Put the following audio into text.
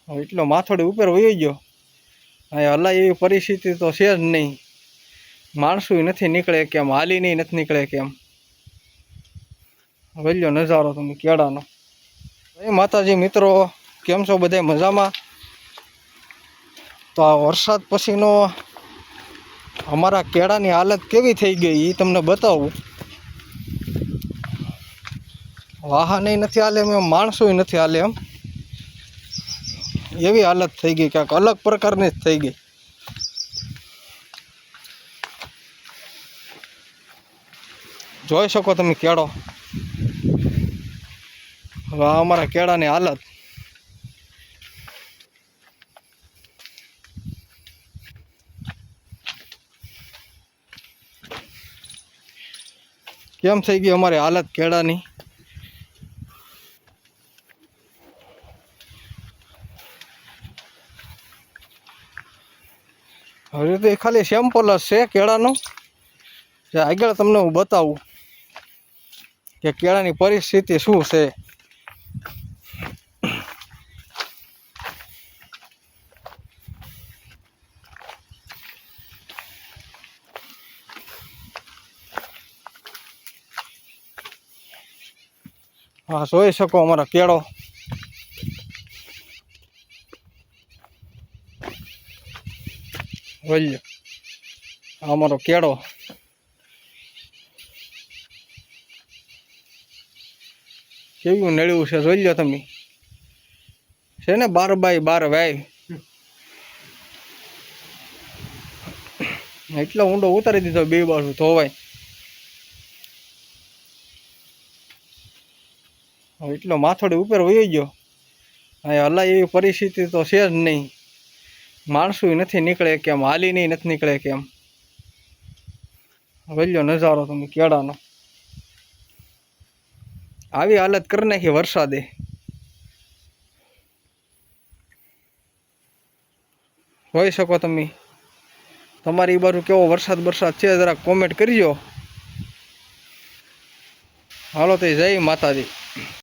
એટલો માથોડી ઉપર વયો ગયો. અહીં હલાય એવી પરિસ્થિતિ તો છે જ નહીં. માણસો નથી નીકળે કેમ, હાલી નહીં નથી નીકળે કેમ. વલ્યો નજારો તમે કેળાનો. એ માતાજી મિત્રો, કેમ છો બધા મજામાં? તો આ વરસાદ પછીનો અમારા કેળાની હાલત કેવી થઈ ગઈ એ તમને બતાવું. વાહને નથી હાલે એમ, માણસો નથી હાલે એમ. એવી હાલત થઈ ગઈ, ક્યાંક અલગ પ્રકારની જ થઈ ગઈ. જોઈ શકો તમે કેળો. હવે અમારા કેળાની હાલત. કેમ થઈ ગઈ અમારી હાલત કેળાની. હવે તો એ ખાલી સેમ્પલ જ છે કેળાનું. જે આગળ તમને હું બતાવું કે કેળાની પરિસ્થિતિ શું છે. હા, જોઈ શકો અમારા કેળો. વલ્યો અમારો કેળો. કેવું નળ્યું છે જોઈ લો તમે. છે ને 12x12 વાય. એટલો ઊંડો ઉતારી દીધો બે બાજુ ધોવાય. એટલો માથોડી ઉપર વયો ગયો. અહીં હલાય એવી પરિસ્થિતિ તો છે જ નહીં. માણસો નથી નીકળે કેમ, હાલી નહીં નથી નીકળે કેમ. વલ્યો નજારો તમે કેળાનો. આવી હાલત કરી નાખી વરસાદે. જોઈ શકો તમે. તમારી બાજુ કેવો વરસાદ છે જરાક કોમેન્ટ કરજો. હાલો તો જય માતાજી.